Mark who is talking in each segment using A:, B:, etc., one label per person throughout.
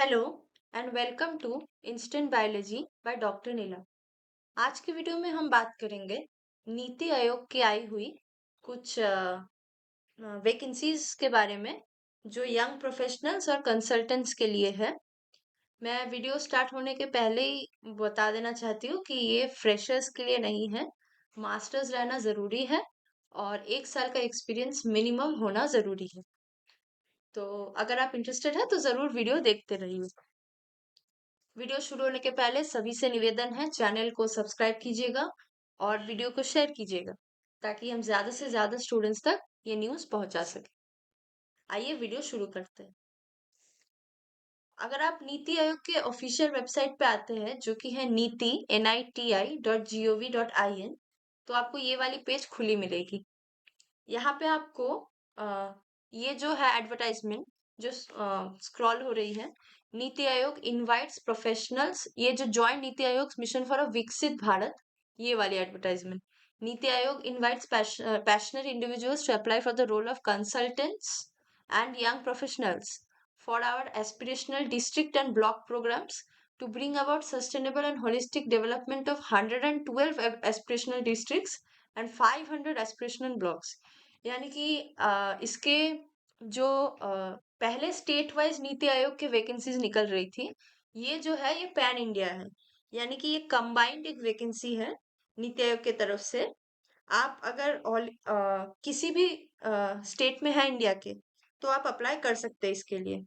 A: Hello and welcome to instant biology by doctor Neela. आज की video में हम बात करेंगे नीति आयोग की आई हुई कुछ वैकेंसीज के बारे में जो यंग प्रोफेशनल्स और कंसल्टेंट्स के लिए है। मैं वीडियो स्टार्ट होने के पहले ही बता देना चाहती हूँ कि ये फ्रेशर्स के लिए नहीं है। मास्टर्स रहना ज़रूरी है और 1 साल का एक्सपीरियंस मिनिमम होना ज़रूरी है। तो अगर आप इंटरेस्टेड है तो ज़रूर वीडियो देखते रहिए। वीडियो शुरू होने के पहले सभी से निवेदन है, चैनल को सब्सक्राइब कीजिएगा और वीडियो को शेयर कीजिएगा ताकि हम ज्यादा से ज्यादा स्टूडेंट्स तक ये न्यूज़ पहुंचा सके। आइए वीडियो शुरू करते हैं। अगर आप नीति आयोग के ऑफिशियल वेबसाइट पे आते हैं जो कि है नीति NITI.gov.in, तो आपको ये वाली पेज खुली मिलेगी। यहाँ पे आपको अ, ये जो है एडवर्टाइजमेंट जो स्क्रॉल हो रही है, नीति आयोग इनवाइट्स प्रोफेशनल्स, ये जो joint NITI Aayog mission for a विकसित भारत, ये वाली advertisement. Niti Aayog invites passionate individuals to apply for the role of consultants and young professionals for our aspirational district and block programs to bring about sustainable and holistic development of 112 aspirational districts and 500 aspirational blocks। यानी कि इसके जो पहले state wise NITI Aayog के vacancies निकल रही थी, ये जो है ये पैन इंडिया है। यानी कि ये कंबाइंड एक वैकेंसी है नीति आयोग की तरफ से। आप अगर किसी भी स्टेट में है इंडिया के, तो आप अप्लाई कर सकते हैं इसके लिए।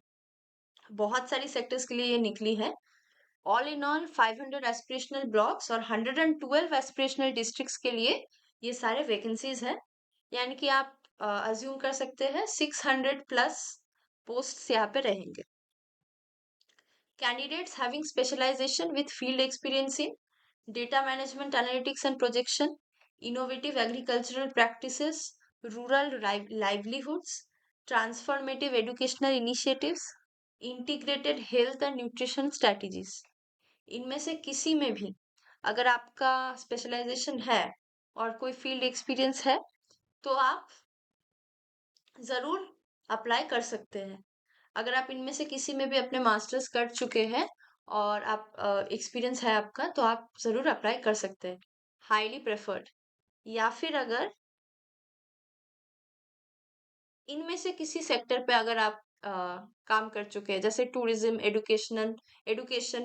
A: बहुत सारी सेक्टर्स के लिए ये निकली है। All in all 500 aspirational blocks और 112 एस्पिरेशनल डिस्ट्रिक्ट्स के लिए ये सारे वैकेंसीज हैं। यानी कि आप अज्यूम कर सकते हैं 600 प्लस पोस्ट यहाँ पे रहेंगे। Candidates having specialization with field experience in data management analytics and projection, innovative agricultural practices, rural livelihoods, transformative educational initiatives, integrated health and nutrition strategies, इनमें से किसी में भी अगर आपका स्पेशलाइजेशन है और कोई फील्ड एक्सपीरियंस है तो आप जरूर अप्लाई कर सकते हैं। अगर आप इनमें से किसी में भी अपने मास्टर्स कर चुके हैं और आप एक्सपीरियंस है आपका, तो आप जरूर अप्लाई कर सकते हैं, हाईली प्रेफर्ड। या फिर अगर इनमें से किसी सेक्टर पे अगर आप काम कर चुके हैं, जैसे tourism, education,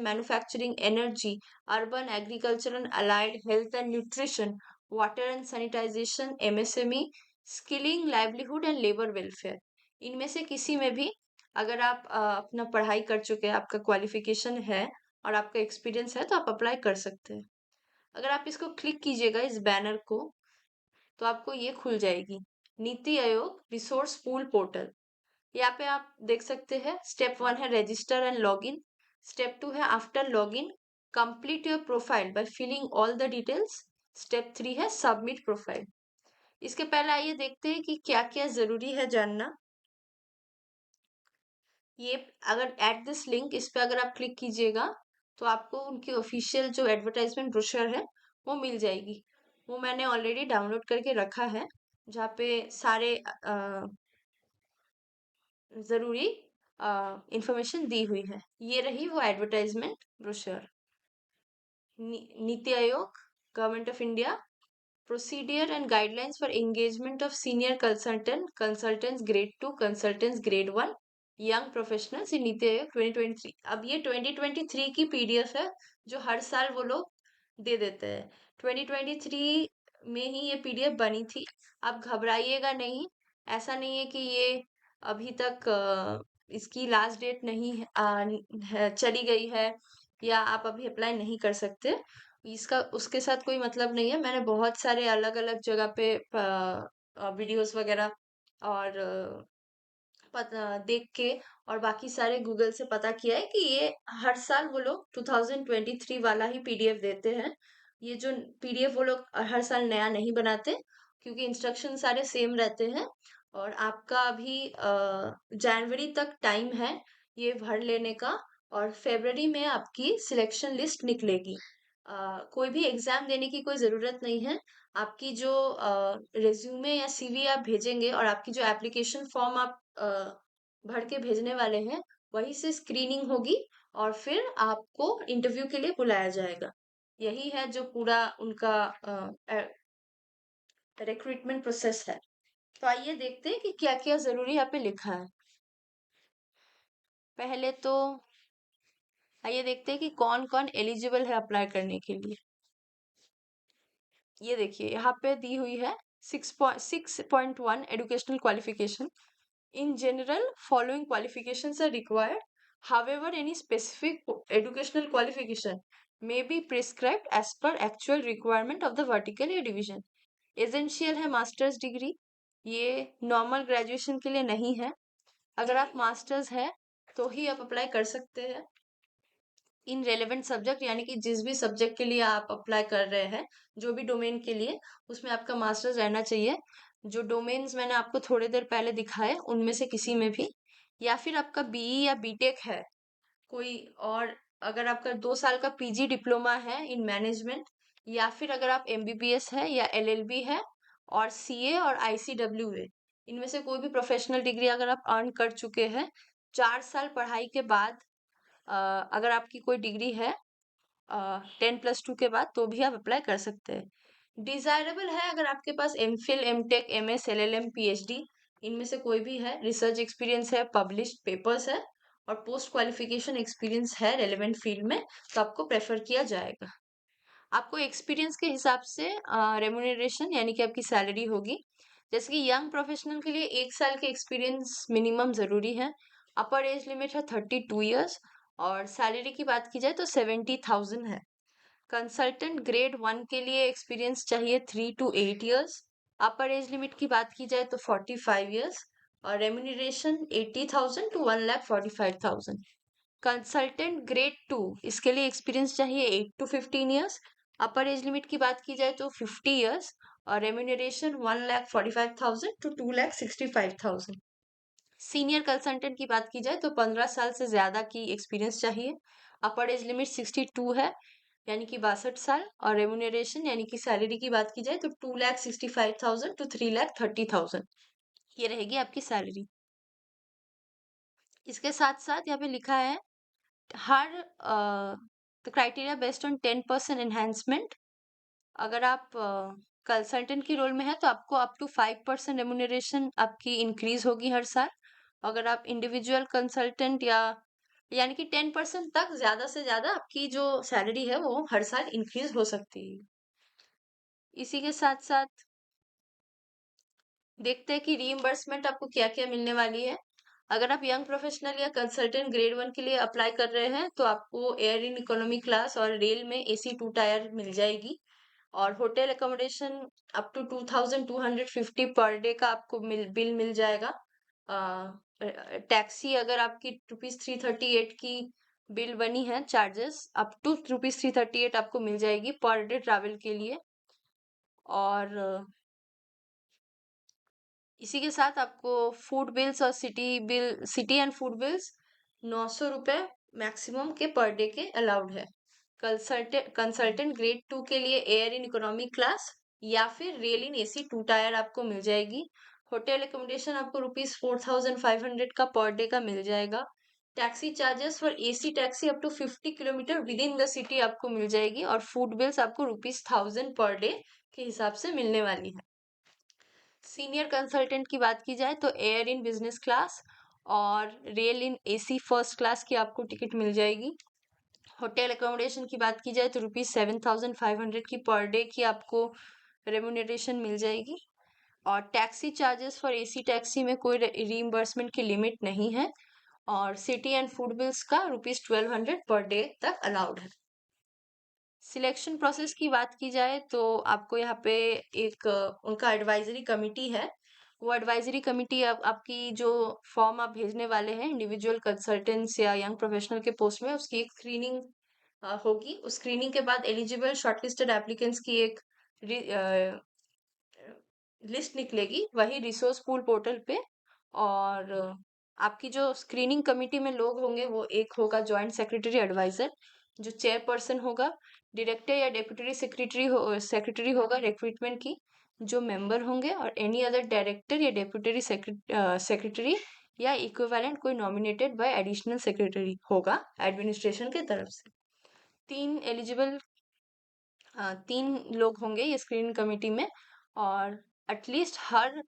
A: manufacturing, energy, urban, agriculture and allied health and nutrition, water and sanitization, MSME, skilling, livelihood and labour welfare, इनमें से किसी में भी अगर आप अपना पढ़ाई कर चुके हैं, आपका क्वालिफिकेशन है और आपका एक्सपीरियंस है, तो आप अप्लाई कर सकते हैं। अगर आप इसको क्लिक कीजिएगा इस बैनर को, तो आपको ये खुल जाएगी NITI Aayog resource pool portal. यहाँ पे आप देख सकते हैं, स्टेप 1 है रजिस्टर एंड लॉगिन, स्टेप 2 है after login complete your profile by filling all the details, step 3 है सबमिट प्रोफाइल। इसके पहले आइए देखते हैं कि क्या क्या जरूरी है जानना। ये अगर एट दिस लिंक, इस पे अगर आप क्लिक कीजिएगा तो आपको उनकी ऑफिशियल जो एडवर्टाइजमेंट ब्रोशर है वो मिल जाएगी। वो मैंने ऑलरेडी डाउनलोड करके रखा है, जहाँ पे सारे जरूरी इंफॉर्मेशन दी हुई है। ये रही वो advertisement brochure. NITI Aayog, government of India, procedure and guidelines for engagement of senior consultants grade 2, consultants grade 1, young professionals इन नीति आयोग 2023। अब ये 2023 की PDF है जो हर साल वो लोग दे देते हैं। 2023 में ही ये PDF बनी थी। आप घबराइएगा नहीं, ऐसा नहीं है कि ये अभी तक इसकी लास्ट डेट नहीं चली गई है या आप अभी अप्लाई नहीं कर सकते। इसका उसके साथ कोई मतलब नहीं है। मैंने बहुत सारे अलग अलग जगह पे वीडियोस वगैरह और पता देख के और बाकी सारे गूगल से पता किया है कि ये हर साल वो लोग 2023 वाला ही PDF देते हैं। ये जो PDF वो लोग हर साल नया नहीं बनाते, क्योंकि इंस्ट्रक्शन सारे सेम रहते हैं। और आपका अभी जनवरी तक टाइम है ये भर लेने का, और फरवरी में आपकी सिलेक्शन लिस्ट निकलेगी। कोई भी एग्जाम देने की कोई जरूरत नहीं है। आपकी जो रिज्यूमे या CV आप भेजेंगे और आपकी जो एप्लीकेशन फॉर्म आप भर के भेजने वाले हैं, वहीं से स्क्रीनिंग होगी और फिर आपको इंटरव्यू के लिए बुलाया जाएगा। यही है जो पूरा उनका रिक्रूटमेंट प्रोसेस है। तो आइए देखते हैं कि क्या क्या जरूरी यहाँ पे लिखा है। पहले तो आइए देखते हैं कि कौन कौन एलिजिबल है अप्लाई करने के लिए। ये देखिए यहाँ पे दी हुई है 6.1 educational qualification. In general, following qualifications are required. However, any specific educational qualification may be prescribed as per actual requirement of the vertical या division. Essential है मास्टर्स डिग्री, ये नॉर्मल ग्रेजुएशन के लिए नहीं है। अगर आप मास्टर्स है तो ही आप अप्लाई कर सकते हैं इन रेलेवेंट सब्जेक्ट, यानी कि जिस भी सब्जेक्ट के लिए आप अप्लाई कर रहे हैं, जो भी डोमेन के लिए, उसमें आपका मास्टर्स रहना चाहिए। जो डोमेन्स मैंने आपको थोड़ी देर पहले दिखाए उनमें से किसी में भी, या फिर आपका बीई या बीटेक है कोई, और अगर आपका 2 साल का पीजी डिप्लोमा है इन मैनेजमेंट, या फिर अगर आप एमबीबीएस है या एलएलबी है और सीए और आईसीडब्ल्यूए, इनमें से कोई भी प्रोफेशनल डिग्री अगर आप अर्न कर चुके हैं 4 साल पढ़ाई के बाद, अगर आपकी कोई डिग्री है 10+2 के बाद, तो भी आप अप्लाई कर सकते हैं। डिजायरेबल है अगर आपके पास MPhil, MTech, MS, LLM, PhD, इनमें से कोई भी है, रिसर्च एक्सपीरियंस है, पब्लिश्ड पेपर्स है और पोस्ट क्वालिफिकेशन एक्सपीरियंस है रेलेवेंट फील्ड में, तो आपको प्रेफर किया जाएगा। आपको एक्सपीरियंस के हिसाब से रेमुनरेशन यानी कि आपकी सैलरी होगी। जैसे कि यंग प्रोफेशनल के लिए 1 साल के एक्सपीरियंस मिनिमम जरूरी है। अपर एज लिमिट है 32 ईयर्स और सैलरी की बात की जाए तो 70,000 है। कंसल्टेंट ग्रेड 1 के लिए एक्सपीरियंस चाहिए 3 to 8 years. Upper age limit की बात की जाए तो 45 ईयर्स और रेम्यूनरेशन 80,000 to 1,45,000। कंसल्टेंट ग्रेड 2 इसके लिए एक्सपीरियंस चाहिए 8 to 15 years. Upper age limit की बात की जाए तो 50 ईयर्स और रेम्यूनरेशन 1,45,000 to 2,65,000। सीनियर कंसल्टेंट की बात की जाए तो 15 साल से ज्यादा की एक्सपीरियंस चाहिए। अपर एज लिमिट 62 है यानी कि 62 साल और रेम्यूनरेशन यानी कि सैलरी की बात की जाए तो 2,65,000 to 3,30,000 ये रहेगी आपकी सैलरी। इसके साथ साथ यहाँ पे लिखा है हर the criteria based on 10% enhancement. अगर आप कंसल्टेंट की रोल में है तो आपको अप टू 5% रेम्यूनरेशन आपकी इंक्रीज होगी हर साल। अगर आप इंडिविजुअल कंसल्टेंट या यानी कि 10% तक ज्यादा से ज्यादा आपकी जो सैलरी है वो हर साल इंक्रीज हो सकती है। इसी के साथ साथ देखते हैं कि रीइंबर्समेंट आपको क्या क्या मिलने वाली है। अगर आप यंग प्रोफेशनल या कंसल्टेंट ग्रेड 1 के लिए अप्लाई कर रहे हैं तो आपको एयर इन इकोनॉमी क्लास और रेल में एसी 2 टायर मिल जाएगी और hotel accommodation up to 2,250 per day का आपको बिल मिल जाएगा। टैक्सी अगर आपकी ₹338 की बिल बनी है, चार्जेस अप टू ₹338 आपको मिल जाएगी पर डे ट्रैवल के लिए। और इसी के साथ आपको फूड बिल्स और सिटी एंड फूड बिल्स 900 रुपये मैक्सिमम के पर डे के अलाउड है। कंसल्टेंट ग्रेड 2 के लिए एयर इन इकोनॉमी क्लास या फिर रेल इन एसी 2 टायर आपको मिल जाएगी। होटल एकोमोडेशन आपको ₹4,500 का पर डे का मिल जाएगा। Taxi charges for AC taxi up to 50 kilometre within the city आपको मिल जाएगी और फूड बिल्स आपको ₹1,000 पर डे के हिसाब से मिलने वाली है। सीनियर कंसल्टेंट की बात की जाए तो एयर इन बिजनेस क्लास और rail in AC first class की आपको टिकट मिल जाएगी। होटल अकोमोडेशन की बात की जाए तो ₹7,500 की पर डे की आपको रेम्यूनरेशन मिल जाएगी और taxi charges for AC taxi में कोई रीइंबर्समेंट की लिमिट नहीं है और सिटी एंड फूड बिल्स का ₹1,200 पर डे तक अलाउड है। सिलेक्शन प्रोसेस की बात की जाए तो आपको यहाँ पे एक उनका एडवाइजरी कमिटी है। वो एडवाइजरी कमिटी आपकी जो फॉर्म आप भेजने वाले हैं इंडिविजुअल कंसल्टेंट्स या यंग प्रोफेशनल के पोस्ट में, उसकी एक स्क्रीनिंग होगी। उस स्क्रीनिंग के बाद एलिजिबल शॉर्टलिस्टेड एप्लीकेंट्स की एक लिस्ट निकलेगी वही रिसोर्स पूल पोर्टल पे। और आपकी जो स्क्रीनिंग कमेटी में लोग होंगे वो एक होगा जॉइंट सेक्रेटरी एडवाइजर जो चेयरपर्सन होगा, डायरेक्टर या डेप्यूटी सेक्रेटरी होगा रिक्रूटमेंट की जो मेंबर होंगे और एनी अदर डायरेक्टर या डेप्यूटी सेक्रेटरी या इक्विवेलेंट कोई नॉमिनेटेड बाय एडिशनल सेक्रेटरी होगा एडमिनिस्ट्रेशन के तरफ से। तीन लोग होंगे ये स्क्रीनिंग कमेटी में, और एटलीस्ट हर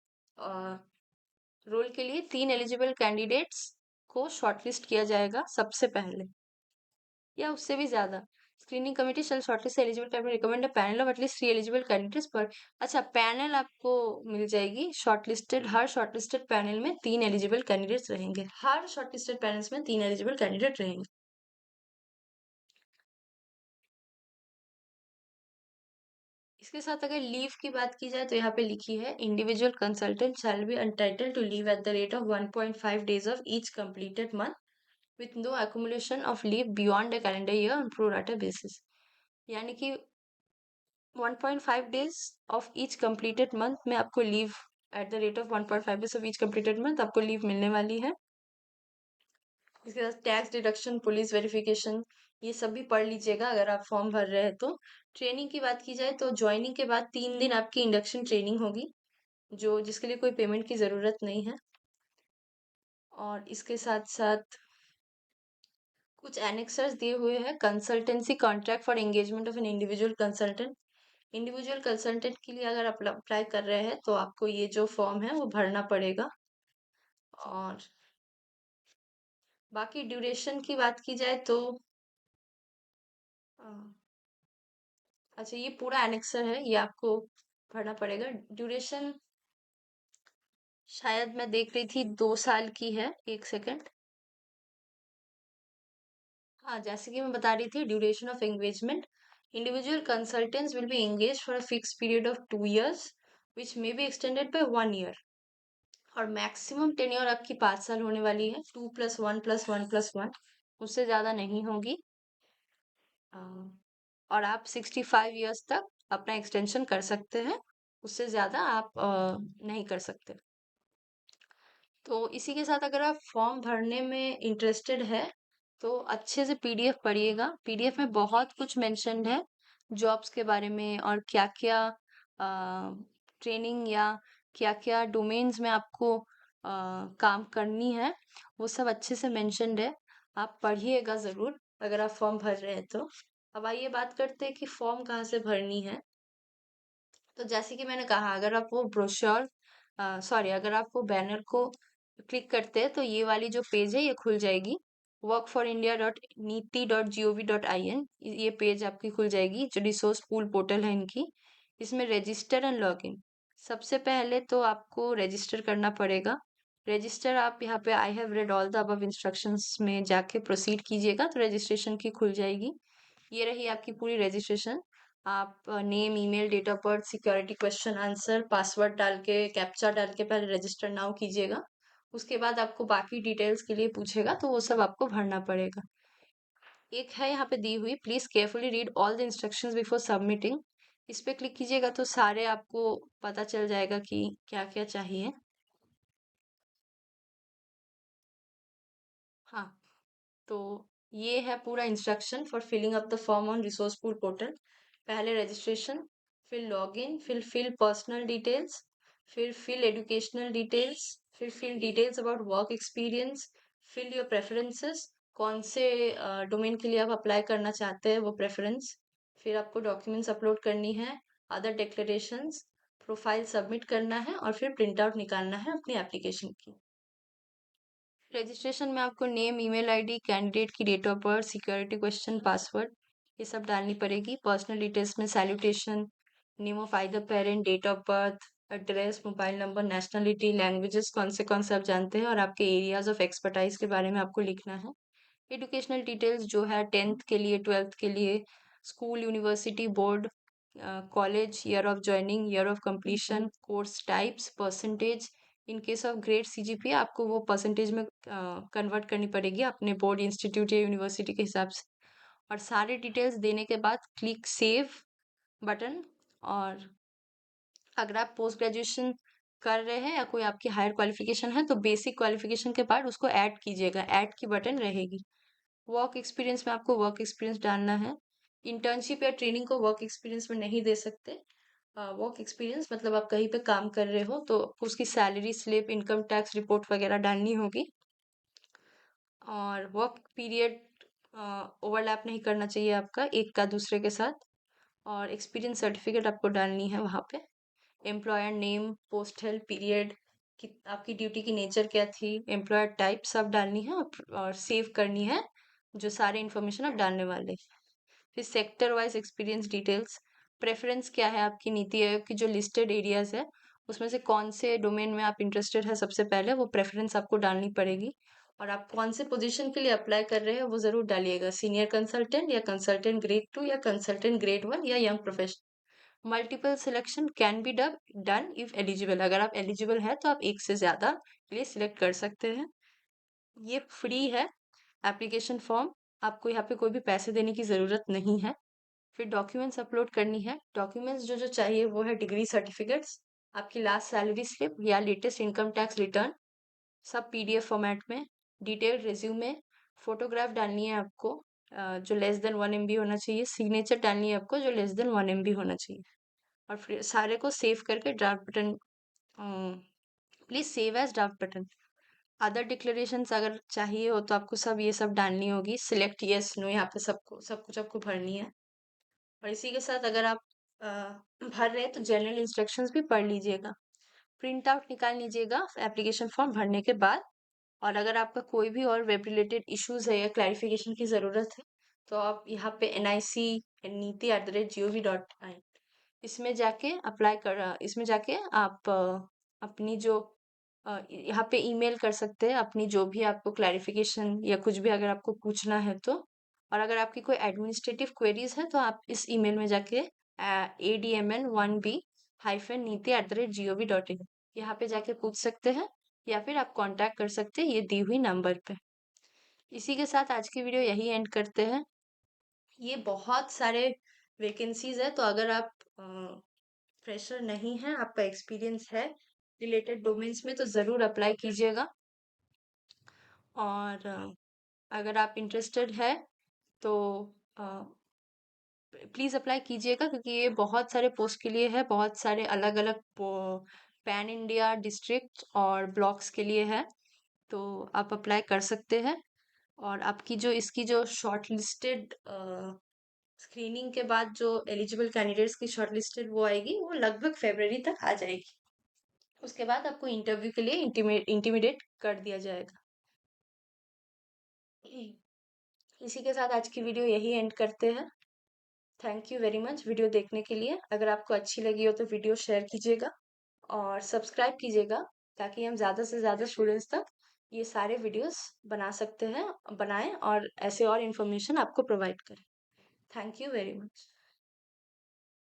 A: रोल के लिए 3 एलिजिबल कैंडिडेट्स को शॉर्टलिस्ट किया जाएगा सबसे पहले, या उससे भी ज्यादा। Screening committee shell shortlist eligible candidate recommend a panel of at least 3 eligible candidates पर। अच्छा, पैनल आपको मिल जाएगी शॉर्टलिस्टेड, हर शॉर्टलिस्टेड पैनल में 3 एलिजिबल कैंडिडेट्स रहेंगे, हर शॉर्टलिस्टेड पैनल्स में 3 एलिजिबल कैंडिडेट रहेंगे। इसके साथ अगर लीव की बात की जाए तो यहाँ पे लिखी है, individual consultant shall be entitled to leave at the rate of 1.5 days of each completed month with no accumulation of leave beyond a calendar year on pro rata basis। यानी कि 1.5 days of each completed month में आपको leave, at the rate of 1.5 days of each completed month आपको leave मिलने वाली है। इसके बाद टैक्स डिडक्शन, पुलिस वेरिफिकेशन, ये सब भी पढ़ लीजिएगा अगर आप फॉर्म भर रहे हैं तो। ट्रेनिंग की बात की जाए तो ज्वाइनिंग के बाद 3 दिन आपकी इंडक्शन ट्रेनिंग होगी, जो जिसके लिए कोई पेमेंट की ज़रूरत नहीं है। और इसके साथ साथ कुछ एनेक्सर्स दिए हुए हैं। Consultancy contract for engagement of an individual consultant. Individual consultant के लिए अगर आप अप्लाई कर रहे हैं तो आपको ये जो फॉर्म है वो भरना पड़ेगा। और बाकी ड्यूरेशन की बात की जाए तो अ, अच्छा, ये पूरा एनेक्सर है, ये आपको भरना पड़ेगा। ड्यूरेशन शायद मैं देख रही थी 2 साल की है, 1 सेकंड। हाँ, जैसे कि मैं बता रही थी, duration of engagement, individual consultants will be engage for a fix period of 2 years which may be extended by 1 year। और मैक्सिमम टेन्योर आपकी 5 साल होने वाली है, 2+1+1+1, उससे ज्यादा नहीं होगी। अ, और आप 65 years तक अपना एक्सटेंशन कर सकते हैं, उससे ज्यादा आप नहीं कर सकते। तो इसी के साथ अगर आप फॉर्म भरने में इंटरेस्टेड है तो अच्छे से पीडीएफ पढ़िएगा। पीडीएफ में बहुत कुछ मेंशन्ड है जॉब्स के बारे में, और क्या क्या ट्रेनिंग या क्या क्या डोमेन्स में आपको काम करनी है, वो सब अच्छे से मेंशन्ड है। आप पढ़िएगा ज़रूर अगर आप फॉर्म भर रहे हैं तो। अब आइए बात करते हैं कि फॉर्म कहाँ से भरनी है। तो जैसे कि मैंने कहा, अगर आप वो ब्रोश्योर अगर आप वो बैनर को क्लिक करते हैं तो ये वाली जो पेज है ये खुल जाएगी, workforindia.niti.gov.in। ये पेज आपकी खुल जाएगी, जो रिसोर्स पूल पोर्टल है इनकी। इसमें रजिस्टर एंड लॉगिन, सबसे पहले तो आपको रजिस्टर करना पड़ेगा। रजिस्टर आप यहाँ पे I have read all the above instructions में जाके प्रोसीड कीजिएगा तो रजिस्ट्रेशन की खुल जाएगी। ये रही आपकी पूरी रजिस्ट्रेशन। आप name, email, date of birth, security question answer, password डाल के, कैप्चा डाल के पहले रजिस्टर नाउ कीजिएगा। उसके बाद आपको बाकी डिटेल्स के लिए पूछेगा तो वो सब आपको भरना पड़ेगा। एक है यहाँ पे दी हुई, please carefully read all the instructions before submitting. इस पे क्लिक कीजिएगा तो सारे आपको पता चल जाएगा कि क्या क्या चाहिए। हाँ, तो ये है पूरा instruction for filling up the form on resourceful portal. पहले रजिस्ट्रेशन, फिर लॉगिन, फिर फिल पर्सनल डिटेल्स, फिर फिल एजुकेशनल डिटेल्स, फिर fill details about work experience, fill your preferences, कौन से डोमेन के लिए आप अप्लाई करना चाहते हैं वो प्रेफरेंस। फिर आपको डॉक्यूमेंट्स अपलोड करनी है, अदर डिक्लेरेशंस, प्रोफाइल सबमिट करना है, और फिर प्रिंट आउट निकालना है अपनी एप्लीकेशन की। रजिस्ट्रेशन में आपको नेम, ईमेल आईडी, कैंडिडेट की date of birth, security question, password, ये सब डालनी पड़ेगी। पर्सनल डिटेल्स में salutation, name of either parent, date of birth, address, mobile number, nationality, languages कौन से आप जानते हैं, और आपके एरियाज ऑफ एक्सपर्टाइज के बारे में आपको लिखना है। एजुकेशनल डिटेल्स जो है 10th के लिए, 12th के लिए, school, university, board, college, year of joining, year of completion, course types, percentage. In case of grade CGPA आपको वो परसेंटेज में कन्वर्ट करनी पड़ेगी अपने बोर्ड, इंस्टीट्यूट या यूनिवर्सिटी के हिसाब से। और सारे डिटेल्स देने के बाद क्लिक सेव बटन। और अगर आप पोस्ट ग्रेजुएशन कर रहे हैं या कोई आपकी हायर क्वालिफिकेशन है तो बेसिक क्वालिफिकेशन के बाद उसको ऐड कीजिएगा, ऐड की बटन रहेगी। वर्क एक्सपीरियंस में आपको वर्क एक्सपीरियंस डालना है। इंटर्नशिप या ट्रेनिंग को वर्क एक्सपीरियंस में नहीं दे सकते। वर्क एक्सपीरियंस मतलब आप कहीं पे काम कर रहे हो तो उसकी salary slip, income tax report वगैरह डालनी होगी। और वर्क पीरियड ओवरलैप नहीं करना चाहिए आपका एक का दूसरे के साथ। और एक्सपीरियंस सर्टिफिकेट आपको डालनी है वहाँ पे। Employer name, post held period, कि आपकी ड्यूटी की नेचर क्या थी, एम्प्लॉयर टाइप सब डालनी है और सेव करनी है जो सारे इन्फॉर्मेशन आप डालने वाले। फिर sector wise experience details, preference क्या है आपकी, नीति आयोग की जो लिस्टेड एरियाज है उसमें से कौन से डोमेन में आप इंटरेस्टेड है, सबसे पहले वो प्रेफरेंस आपको डालनी पड़ेगी। और आप कौन से पोजीशन के लिए अप्लाई कर रहे हैं वो जरूर डालिएगा, सीनियर कंसल्टेंट या कंसल्टेंट ग्रेड 2 या कंसल्टेंट ग्रेड 1 या young professional. Multiple selection can be done if eligible, अगर आप एलिजिबल है तो आप एक से ज्यादा के लिए सिलेक्ट कर सकते हैं। ये फ्री है एप्लीकेशन फॉर्म, आपको यहाँ पे कोई भी पैसे देने की ज़रूरत नहीं है। फिर डॉक्यूमेंट्स अपलोड करनी है। डॉक्यूमेंट्स जो जो चाहिए वो है डिग्री सर्टिफिकेट्स, आपकी लास्ट सैलरी स्लिप या लेटेस्ट इनकम टैक्स रिटर्न, सब पीडीएफ फॉर्मेट में, डिटेल्ड रिज्यूमे, फोटोग्राफ डालनी है आपको जो लेस देन 1 MB होना चाहिए, सिग्नेचर डालनी है आपको जो लेस देन 1 MB होना चाहिए। और फिर सारे को सेव करके draft button, please save as draft button. Other declarations अगर चाहिए हो तो आपको सब ये सब डालनी होगी, सिलेक्ट यस नो, यहाँ पे सबको सब कुछ आपको भरनी है। और इसी के साथ अगर आप भर रहे हैं तो जनरल इंस्ट्रक्शंस भी पढ़ लीजिएगा, प्रिंट आउट निकाल लीजिएगा एप्लीकेशन फॉर्म भरने के बाद। और अगर आपका कोई भी और वेब रिलेटेड इश्यूज है या क्लैरिफिकेशन की ज़रूरत है तो आप यहाँ पे nic@नीति@gov.in इसमें जाके अप्लाई कर, इसमें जाके आप अपनी जो यहाँ पे ईमेल कर सकते हैं अपनी जो भी आपको क्लैरिफिकेशन या कुछ भी अगर आपको पूछना है तो। और अगर आपकी कोई एडमिनिस्ट्रेटिव क्वेरीज है तो आप इस ईमेल में जाके admin1b-नीति@gov.in यहाँ पे जाके पूछ सकते हैं या फिर आप कांटेक्ट कर सकते हैं ये दी हुई नंबर पे। इसी के साथ आज की वीडियो यही एंड करते हैं। ये बहुत सारे वैकेंसीज है तो अगर आप फ्रेशर नहीं है, आपका एक्सपीरियंस है रिलेटेड डोमेन्स में तो ज़रूर अप्लाई कीजिएगा। और अगर आप इंटरेस्टेड है तो प्लीज़ अप्लाई कीजिएगा क्योंकि ये बहुत सारे पोस्ट के लिए है, बहुत सारे अलग अलग पैन इंडिया डिस्ट्रिक्ट और ब्लॉक्स के लिए है, तो आप अप्लाई कर सकते हैं। और आपकी जो इसकी जो शॉर्ट लिस्टेड स्क्रीनिंग के बाद जो एलिजिबल कैंडिडेट्स की शॉर्ट लिस्टेड वो आएगी, वो लगभग फरवरी तक आ जाएगी। उसके बाद आपको इंटरव्यू के लिए इंटिमिडेट कर दिया जाएगा। इसी के साथ आज की वीडियो यही एंड करते हैं। Thank you very much video देखने के लिए। अगर आपको अच्छी लगी हो तो वीडियो शेयर कीजिएगा और सब्सक्राइब कीजिएगा ताकि हम ज़्यादा से ज़्यादा स्टूडेंट्स तक ये सारे वीडियोस बना सकते हैं, बनाएं और ऐसे और इन्फॉर्मेशन आपको प्रोवाइड करें। Thank you very much.